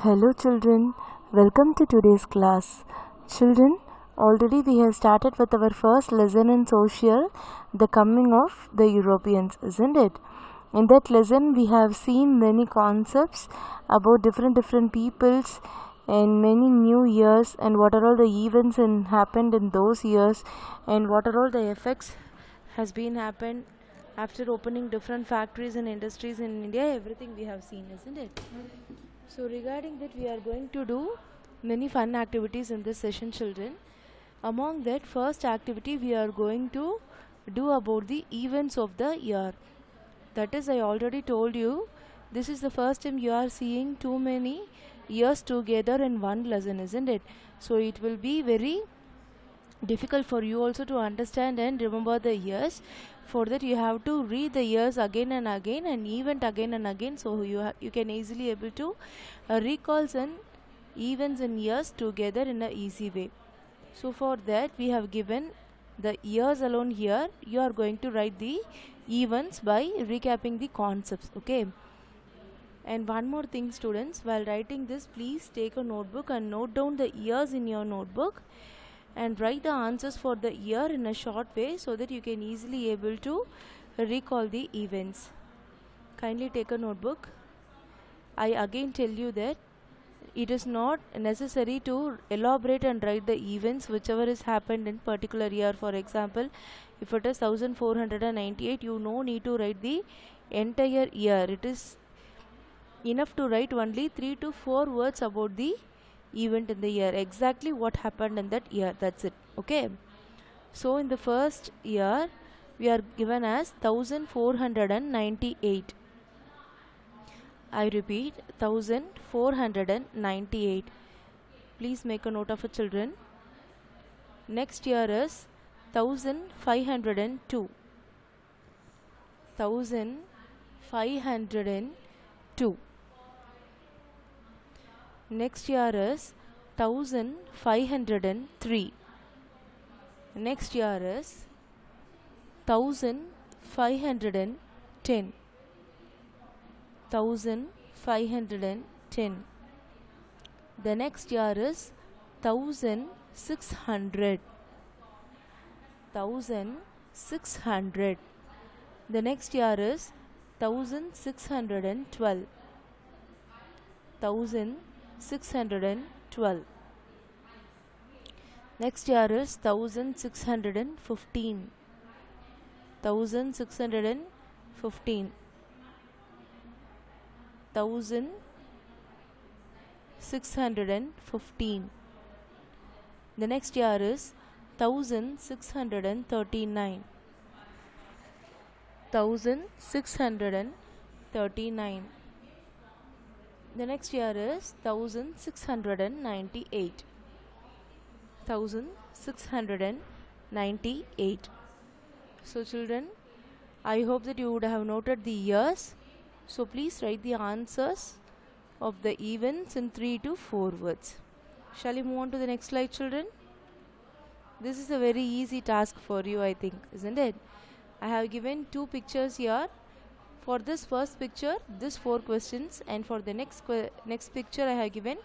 Hello children, welcome to today's class. Children, already we have started with our first lesson in social, the coming of the Europeans, isn't it? In that lesson we have seen many concepts about different peoples and many new years and what are all the events happened in those years and what are all the effects has been happened after opening different factories and industries in India. Everything we have seen, isn't it? So regarding that, we are going to do many fun activities in this session, children. Among that, first activity we are going to do about the events of the year. That is, I already told you, this is the first time you are seeing too many years together in one lesson, isn't it? So it will be very difficult for you also to understand and remember the years. For that you have to read the years again and again and event again and again, so you can easily able to recall some events and years together in a easy way. So for that we have given the years alone here. You are going to write the events by recapping the concepts, okay? And one more thing, students, while writing this, please take a notebook and note down the years in your notebook and write the answers for the year in a short way so that you can easily able to recall the events. Kindly take a notebook. I again tell you that it is not necessary to elaborate and write the events whichever has happened in particular year. For example, if it is 1498, you no need to write the entire year. It is enough to write only 3 to 4 words about the event in the year, exactly what happened in that year, that's it, okay? So in the first year we are given as 1498. I repeat, 1498. Please make a note of it, children. Next year is 1502. 1502. Next year is 1503. Next year is 1510. 1510. The next year is 1600. 1600. The next year is 1612. 1612. Next year is 1615. 1615. 1615. The next year is 1639. 1639. The next year is 1698. 1698. So children, I hope that you would have noted the years. So please write the answers of the events in 3 to 4 words. Shall we move on to the next slide, children? This is a very easy task for you, I think, isn't it? I have given 2 pictures here. For this first picture, this 4 questions, and for the next picture I have given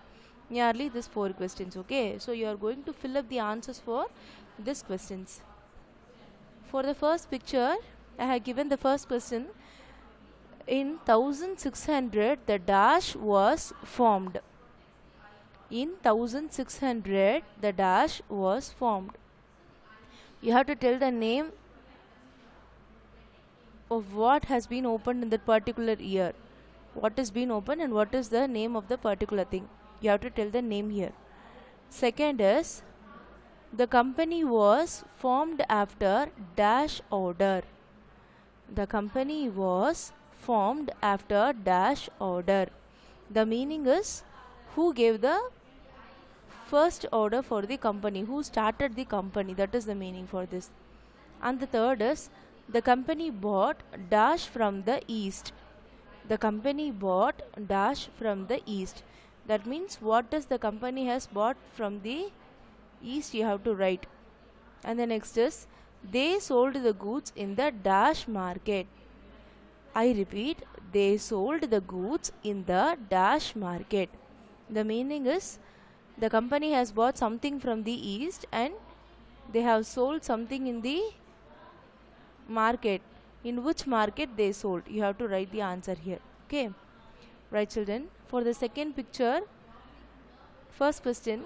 nearly this 4 questions, okay? So you are going to fill up the answers for these questions. For the first picture, I have given the first question. In 1600, the dash was formed. In 1600, the dash was formed. You have to tell the name of what has been opened in that particular year. What has been opened and what is the name of the particular thing. You have to tell the name here. Second is, the company was formed after dash order. The company was formed after dash order. The meaning is, who gave the first order for the company, who started the company, that is the meaning for this. And the third is, the company bought dash from the east. The company bought dash from the east. That means what does the company has bought from the east, you have to write. And the next is, they sold the goods in the dash market. I repeat, they sold the goods in the dash market. The meaning is the company has bought something from the east and they have sold something in the market. In which market they sold? You have to write the answer here. Okay. Right, children. For the second picture, first question,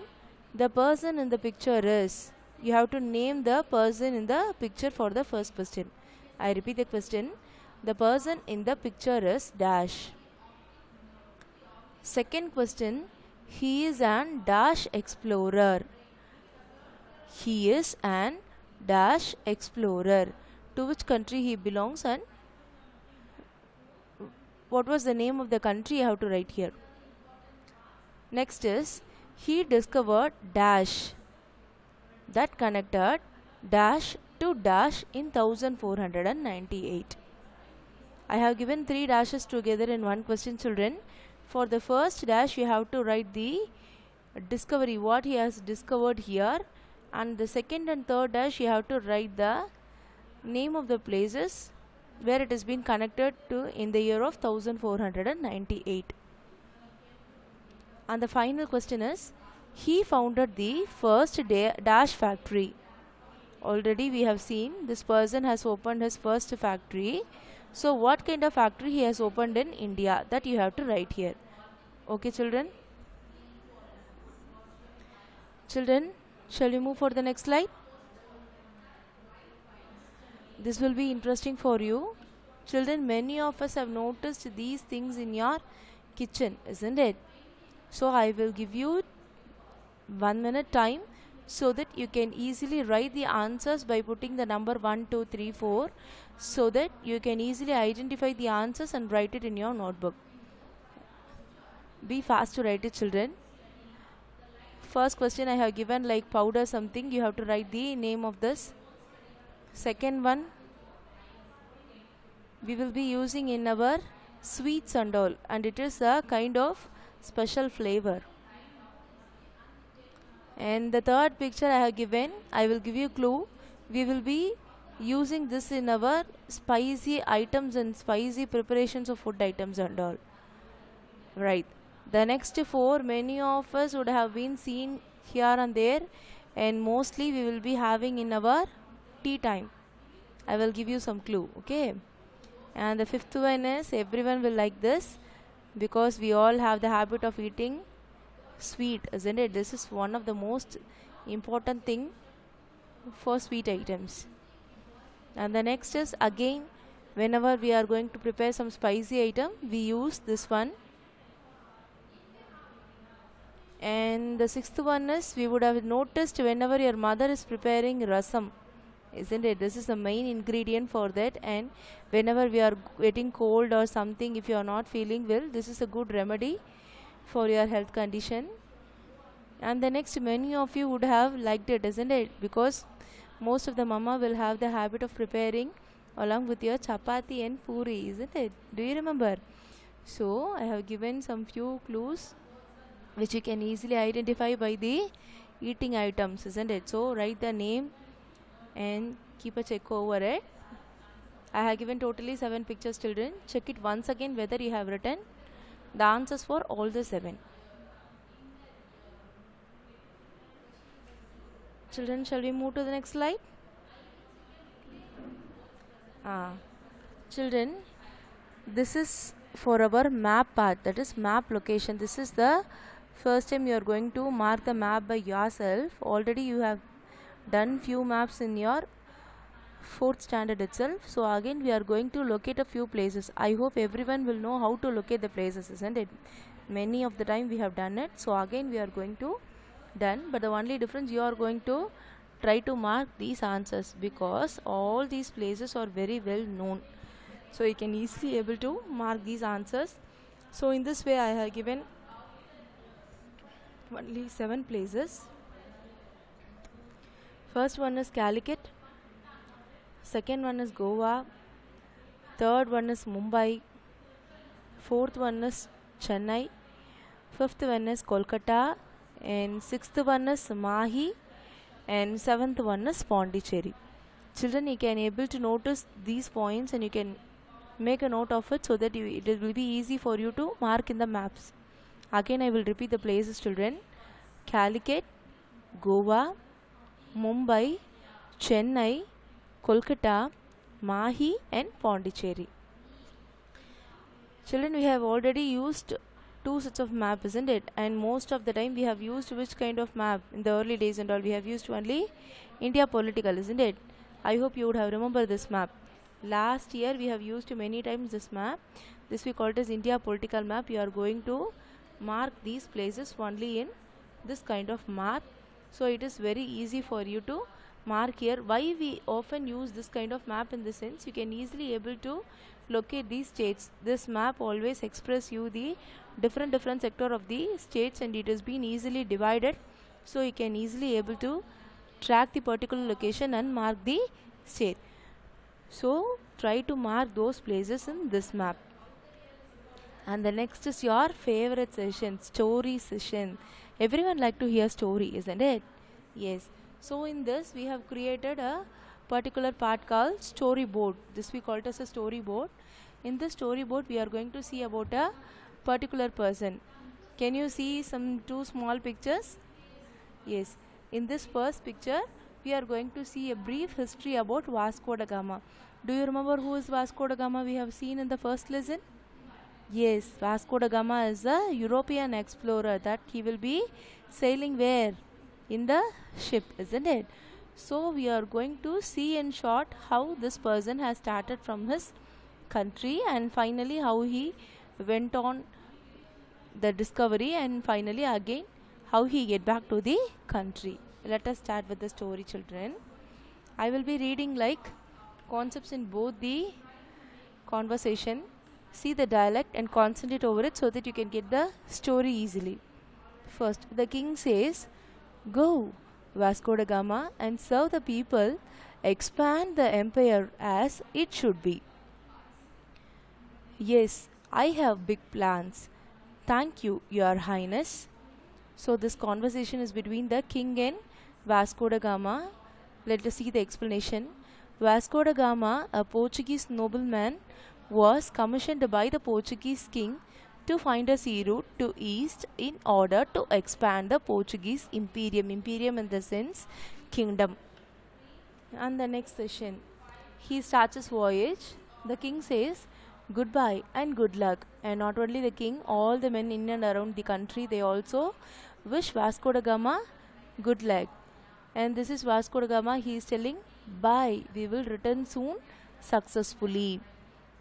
the person in the picture is. You have to name the person in the picture for the first question. I repeat the question. The person in the picture is dash. Second question, he is an dash explorer. He is an dash explorer. To which country he belongs and what was the name of the country you have to write here. Next is, he discovered dash that connected dash to dash in 1498. I have given 3 dashes together in one question, children. For the first dash, you have to write the discovery, what he has discovered here, and the second and third dash, you have to write the name of the places where it has been connected to in the year of 1498. And the final question is, he founded the first dash factory. Already we have seen this person has opened his first factory. So what kind of factory he has opened in India, that you have to write here. Okay, children? Children, shall we move for the next slide? This will be interesting for you. Children, many of us have noticed these things in your kitchen, isn't it? So I will give you 1 minute time so that you can easily write the answers by putting the number 1, 2, 3, 4 so that you can easily identify the answers and write it in your notebook. Be fast to write it, children. First question I have given like powder something, you have to write the name of this. Second one, we will be using in our sweets and all, and it is a kind of special flavor. And the third picture I have given, I will give you a clue. We will be using this in our spicy items and spicy preparations of food items and all. Right. The next 4, many of us would have been seen here and there, and mostly we will be having in our tea time. I will give you some clue. Okay. And the 5th one is, everyone will like this because we all have the habit of eating sweet, isn't it? This is one of the most important thing for sweet items. And the next is, again, whenever we are going to prepare some spicy item, we use this one. And the 6th one is, we would have noticed whenever your mother is preparing rasam, isn't it? This is the main ingredient for that, and whenever we are getting cold or something, if you are not feeling well, this is a good remedy for your health condition. And the next, many of you would have liked it, isn't it? Because most of the mama will have the habit of preparing along with your chapati and puri, isn't it? Do you remember? So I have given some few clues which you can easily identify by the eating items, isn't it? So write the name and keep a check over it. I have given totally 7 pictures, children. Check it once again whether you have written the answers for all the 7. Children, shall we move to the next slide? Children, this is for our map part, that is map location. This is the first time you are going to mark the map by yourself. Already you have done few maps in your 4th standard itself. So again we are going to locate a few places. I hope everyone will know how to locate the places, isn't it? Many of the time we have done it. So again we are going to done, but the only difference, you are going to try to mark these answers because all these places are very well known. So you can easily able to mark these answers. So in this way I have given only 7 places. First one is Calicut, second one is Goa, third one is Mumbai, fourth one is Chennai, fifth one is Kolkata, and sixth one is Mahi, and seventh one is Pondicherry. Children, you can able to notice these points and you can make a note of it so that it will be easy for you to mark in the maps. Again I will repeat the places, children. Calicut, Goa, Mumbai, Chennai, Kolkata, Mahi and Pondicherry. Children, we have already used two sets of map, isn't it? And most of the time we have used which kind of map? In the early days and all, we have used only India political, isn't it? I hope you would have remembered this map. Last year we have used many times this map. This we call it as India political map. You are going to mark these places only in this kind of map. So it is very easy for you to mark here. Why we often use this kind of map? In the sense, you can easily able to locate these states. This map always express you the different sector of the states, and it has been easily divided, so you can easily able to track the particular location and mark the state. So try to mark those places in this map. And the next is your favorite session, story session. Everyone like to hear story, isn't it? Yes. So in this we have created a particular part called storyboard. This we call it as a storyboard. In this storyboard we are going to see about a particular person. Can you see some two small pictures? Yes. In this first picture we are going to see a brief history about Vasco da Gama. Do you remember who is Vasco da Gama we have seen in the first lesson? Yes, Vasco da Gama is a European explorer that he will be sailing where? In the ship, isn't it? So we are going to see in short how this person has started from his country and finally how he went on the discovery and finally again how he get back to the country. Let us start with the story, children. I will be reading like concepts in both the conversation. See the dialect and concentrate over it so that you can get the story easily. First, the king says, "Go, Vasco da Gama, and serve the people, expand the empire as it should be." "Yes, I have big plans. Thank you, Your Highness." So this conversation is between the king and Vasco da Gama. Let us see the explanation. Vasco da Gama, a Portuguese nobleman, was commissioned by the Portuguese king to find a sea route to east in order to expand the Portuguese imperium. Imperium in the sense kingdom. And the next session, he starts his voyage. The king says goodbye and good luck. And not only the king, all the men in and around the country, they also wish Vasco da Gama good luck. And this is Vasco da Gama, he is telling bye, we will return soon successfully.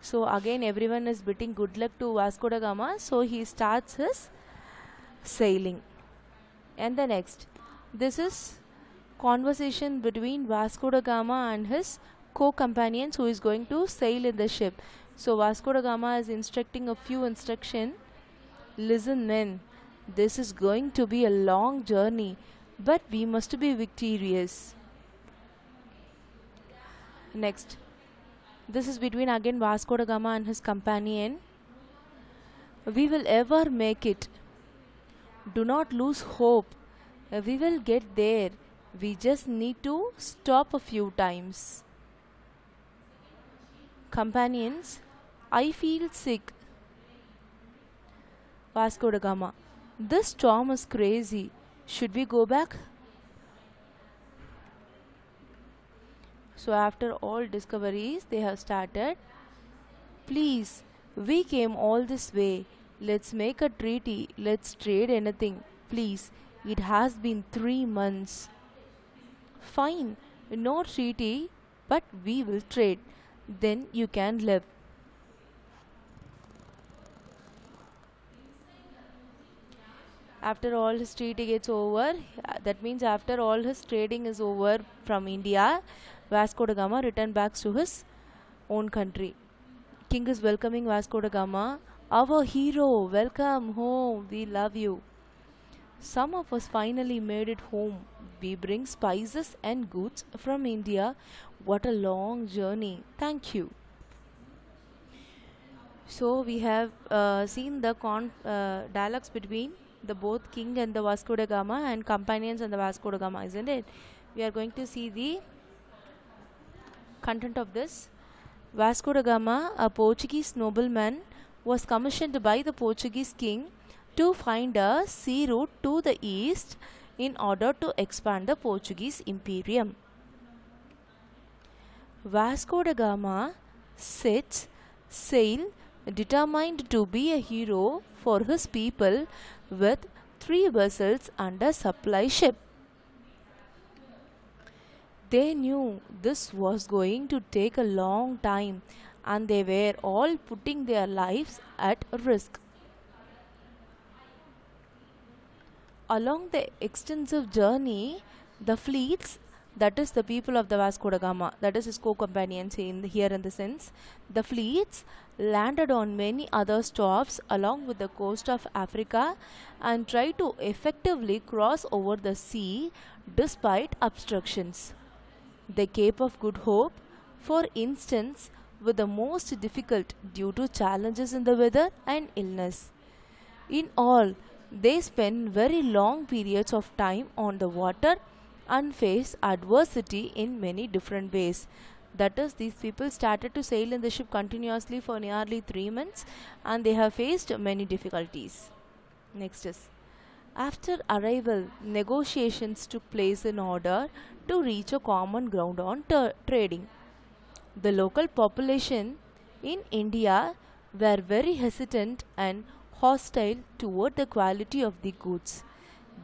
So again everyone is bidding good luck to Vasco da Gama, so he starts his sailing. And the next, this is conversation between Vasco da Gama and his co-companions who is going to sail in the ship. So Vasco da Gama is instructing a few instruction. Listen men, this is going to be a long journey, but we must be victorious. Next, this is between again Vasco da Gama and his companion. We will ever make it. Do not lose hope. We will get there. We just need to stop a few times. Companions, I feel sick. Vasco da Gama, this storm is crazy. Should we go back? So after all discoveries they have started, please, we came all this way. Let's make a treaty. Let's trade anything. Please, it has been 3 months. Fine, no treaty, but we will trade. Then you can live. After all his treaty gets over, that means after all his trading is over from India, Vasco da Gama returned back to his own country. King is welcoming Vasco da Gama. Our hero, welcome home, we love you. Some of us finally made it home. We bring spices and goods from India. What a long journey. Thank you. So we have seen the dialogues between the both king and the Vasco da Gama and companions and the Vasco da Gama, isn't it? We are going to see the content of this. Vasco da Gama, a Portuguese nobleman, was commissioned by the Portuguese king to find a sea route to the east in order to expand the Portuguese imperium. Vasco da Gama sets sail determined to be a hero for his people with 3 vessels and a supply ship. They knew this was going to take a long time and they were all putting their lives at risk. Along the extensive journey, the fleets, that is the people of the Vasco da Gama, that is his co-companions here in the sense, the fleets landed on many other stops along with the coast of Africa and tried to effectively cross over the sea despite obstructions. The Cape of Good Hope, for instance, was the most difficult due to challenges in the weather and illness. In all, they spent very long periods of time on the water and faced adversity in many different ways. That is, these people started to sail in the ship continuously for nearly 3 months and they have faced many difficulties. Next is, after arrival, negotiations took place in order to reach a common ground on trading. The local population in India were very hesitant and hostile toward the quality of the goods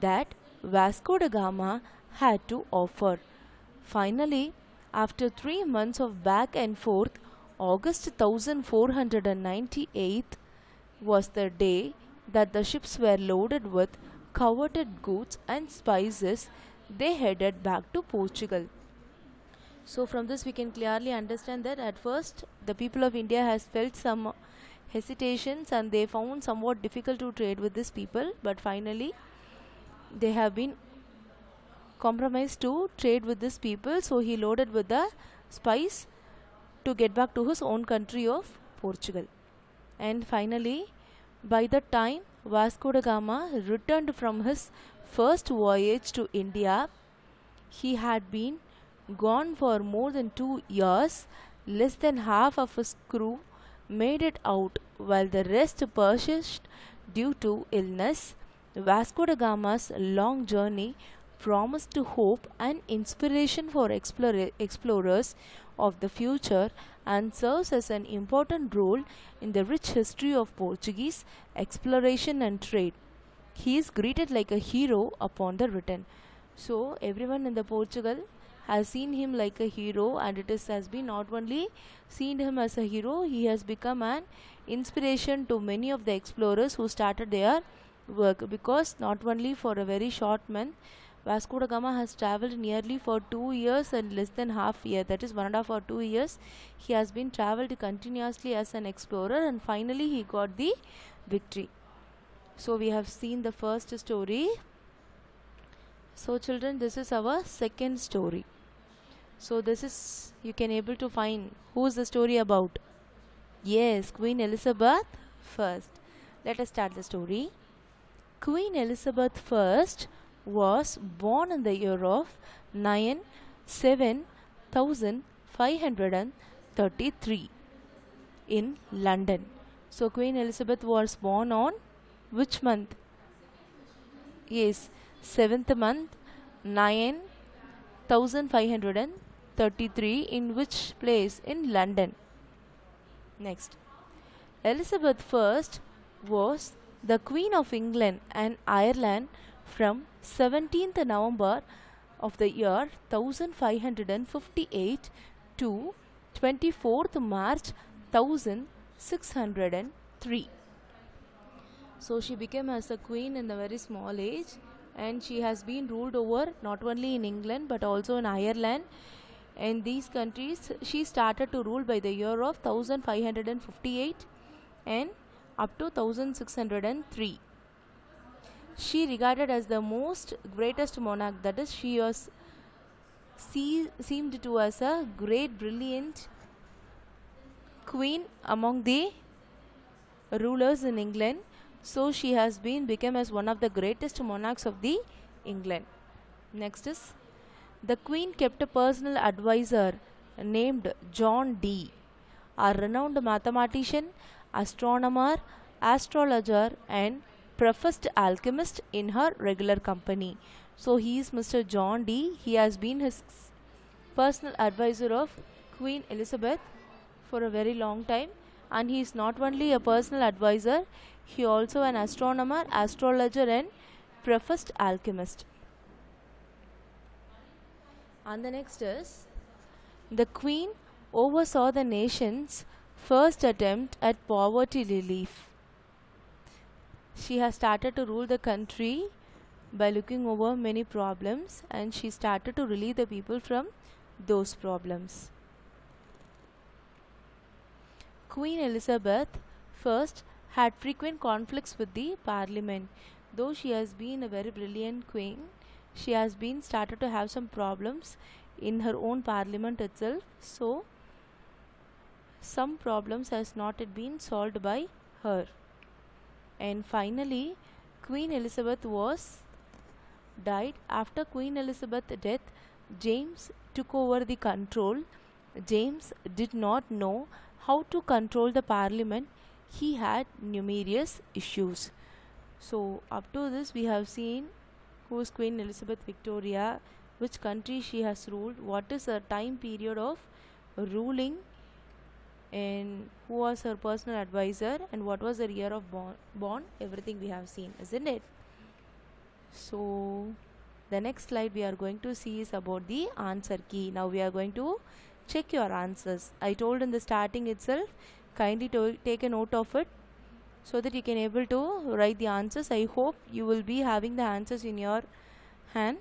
that Vasco da Gama had to offer. Finally, after 3 months of back and forth, August 1498 was the day that the ships were loaded with coveted goods and spices. They headed back to Portugal. So from this we can clearly understand that at first the people of India has felt some hesitations and they found somewhat difficult to trade with these people, but finally they have been compromised to trade with these people. So he loaded with the spice to get back to his own country of Portugal. And finally, by the time Vasco da Gama returned from his first voyage to India, he had been gone for more than 2 years. Less than half of his crew made it out, while the rest perished due to illness. Vasco da Gama's long journey promised hope and inspiration for explorers of the future and serves as an important role in the rich history of Portuguese exploration and trade. He is greeted like a hero upon the return. So everyone in the Portugal has seen him like a hero, and has been not only seen him as a hero, he has become an inspiration to many of the explorers who started their work, because not only for a very short month, Vasco da Gama has travelled nearly for 2 years and less than half year, that is 1.5 or 2 years. He has been travelled continuously as an explorer and finally he got the victory. So we have seen the first story. So children, this is our second story. So this is, you can able to find who is the story about. Yes, Queen Elizabeth I. Let us start the story. Queen Elizabeth I was born in the year of 7533 in London. So Queen Elizabeth was born on which month? Yes, 7th month 9533 in which place? In London. Next, Elizabeth I was the Queen of England and Ireland from 17th November of the year 1558 to 24th March 1603. So she became as a queen in a very small age, and she has been ruled over not only in England but also in Ireland. In these countries she started to rule by the year of 1558 and up to 1603. She regarded as the most greatest monarch, that is she was seemed to as a great brilliant queen among the rulers in England. So she has become as one of the greatest monarchs of the England. Next is, the queen kept a personal advisor named John Dee, a renowned mathematician, astronomer, astrologer and prefaced alchemist in her regular company. So he is Mr. John Dee. He has been his personal advisor of Queen Elizabeth for a very long time, and he is not only a personal advisor, he also an astronomer, astrologer and prefaced alchemist. And the next is, the Queen oversaw the nation's first attempt at poverty relief. She has started to rule the country by looking over many problems, and she started to relieve the people from those problems. Queen Elizabeth first had frequent conflicts with the parliament. Though she has been a very brilliant queen, she has been started to have some problems in her own parliament itself. So some problems has not yet been solved by her. And finally, Queen Elizabeth was died. After Queen Elizabeth's death, James took over the control. James did not know how to control the parliament. He had numerous issues. So up to this we have seen who is Queen Elizabeth Victoria, which country she has ruled, what is her time period of ruling, and who was her personal advisor, and what was her year of born. Everything we have seen, isn't it? So the next slide we are going to see is about the answer key. Now we are going to check your answers. I told in the starting itself, kindly take a note of it so that you can able to write the answers. I hope you will be having the answers in your hand.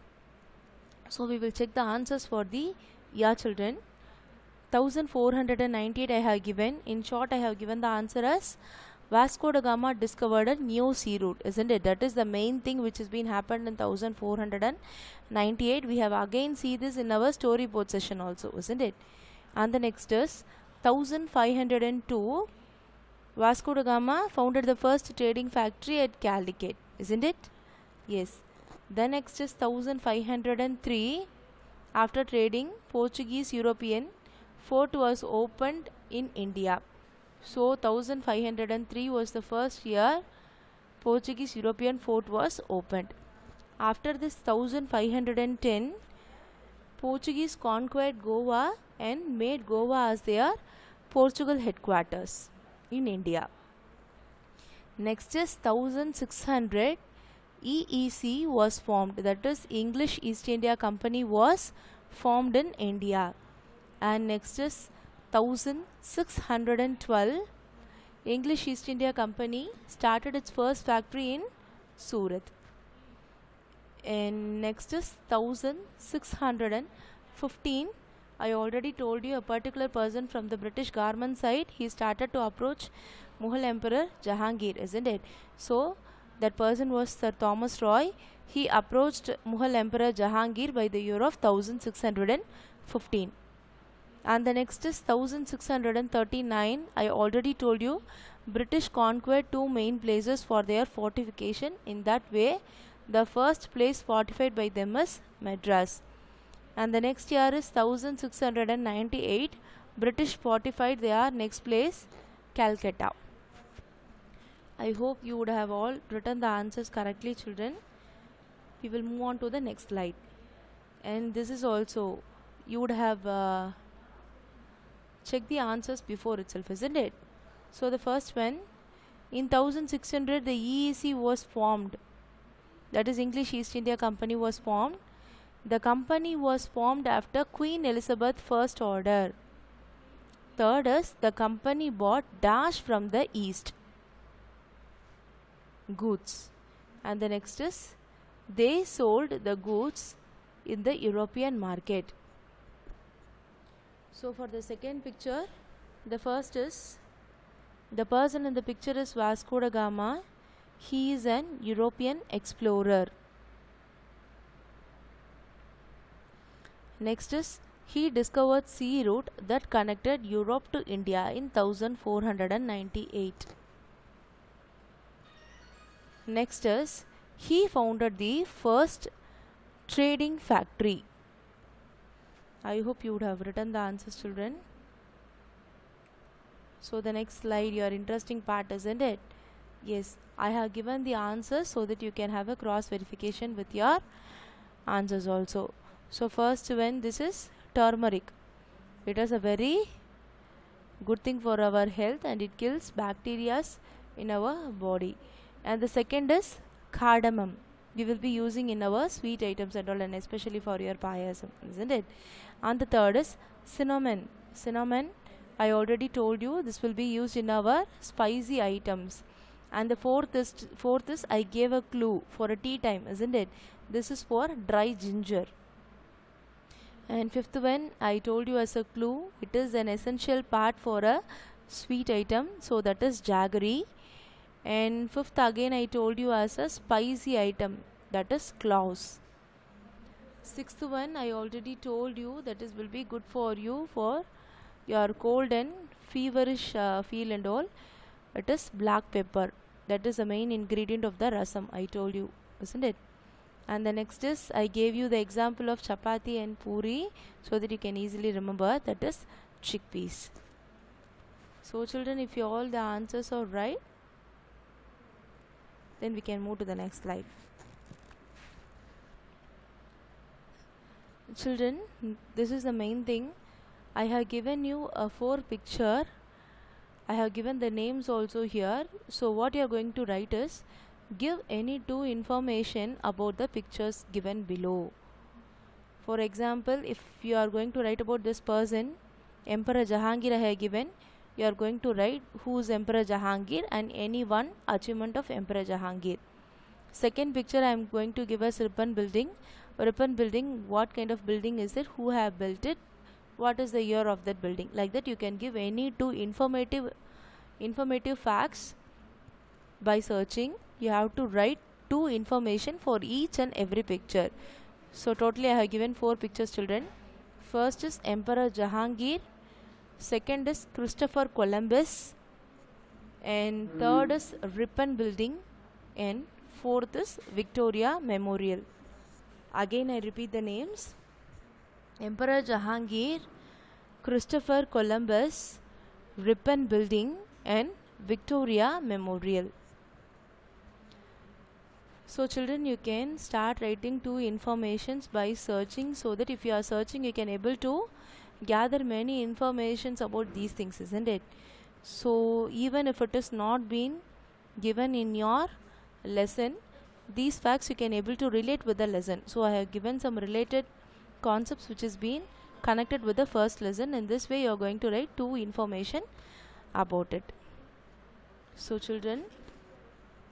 So we will check the answers for the year, children. 1498 I have given. In short, I have given the answer as Vasco da Gama discovered a new sea route, isn't it? That is the main thing which has been happened in 1498. We have again see this in our storyboard session also, isn't it? And the next is 1502. Vasco da Gama founded the first trading factory at Calicut, isn't it? Yes. The next is 1503. After trading, Portuguese European fort was opened in India. So 1503 was the first year Portuguese European fort was opened. After this 1510, Portuguese conquered Goa and made Goa as their Portugal headquarters in India. Next is 1600, EEC was formed, that is English East India Company was formed in India. And next is 1612, English East India Company started its first factory in Surat. And next is 1615. I already told you, a particular person from the British government side, he started to approach Mughal Emperor Jahangir, isn't it? So that person was Sir Thomas Roy. He approached Mughal Emperor Jahangir by the year of 1615. And the next is 1639. I already told you, British conquered two main places for their fortification. In that way, the first place fortified by them is Madras. And the next year is 1698. British fortified their next place, Calcutta. I hope you would have all written the answers correctly, children. We will move on to the next slide. And this is also, you would have checked the answers before itself, isn't it? So the first one, in 1600 the EEC was formed, that is English East India Company was formed. The company was formed after Queen Elizabeth first order. Third is, the company bought dash from the east, goods. And the next is, they sold the goods in the European market. So for the second picture, the first is, the person in the picture is Vasco da Gama. He is an European explorer. Next is, he discovered sea route that connected Europe to India in 1498. Next is, he founded the first trading factory. I hope you would have written the answers, children. So the next slide, your interesting part, isn't it? Yes, I have given the answers so that you can have a cross verification with your answers also. So first one, this is turmeric. It is a very good thing for our health and it kills bacteria in our body. And the second is cardamom. We will be using in our sweet items and all, and especially for your payasam, isn't it? And the third is cinnamon. Cinnamon, I already told you, this will be used in our spicy items. And the fourth is I gave a clue for a tea time, isn't it? This is for dry ginger. And fifth one, I told you as a clue, it is an essential part for a sweet item, so that is jaggery. And fifth again I told you as a spicy item, that is cloves. Sixth one I already told you, that is will be good for you for your cold and feverish feel and all. It is black pepper. That is the main ingredient of the rasam, I told you, isn't it? And the next is I gave you the example of chapati and puri so that you can easily remember, that is chickpeas. So children, if all the answers are right, then we can move to the next slide. Children, this is the main thing. I have given you a 4 picture. I have given the names also here. So what you are going to write is, give any 2 information about the pictures given below. For example, if you are going to write about this person, Emperor Jahangir I have given, you are going to write who is Emperor Jahangir and any one achievement of Emperor Jahangir. Second picture I am going to give us Ripon building. Ripon building, what kind of building is it, who have built it, what is the year of that building. Like that you can give any 2 informative facts by searching. You have to write 2 information for each and every picture. So totally I have given 4 pictures, children. First is Emperor Jahangir, second is Christopher Columbus, and third is Ripon building, and fourth is Victoria Memorial. Again I repeat the names: Emperor Jahangir, Christopher Columbus, Ripon building, and Victoria Memorial. So children, you can start writing 2 informations by searching, so that if you are searching you can able to gather many informations about these things, isn't it? So even if it is not been given in your lesson, these facts you can able to relate with the lesson. So I have given some related concepts which is been connected with the first lesson. In this way you are going to write 2 information about it. So children,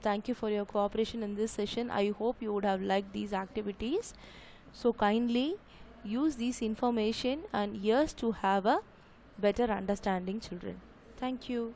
thank you for your cooperation in this session. I hope you would have liked these activities. So kindly use these information and years to have a better understanding, children. Thank you.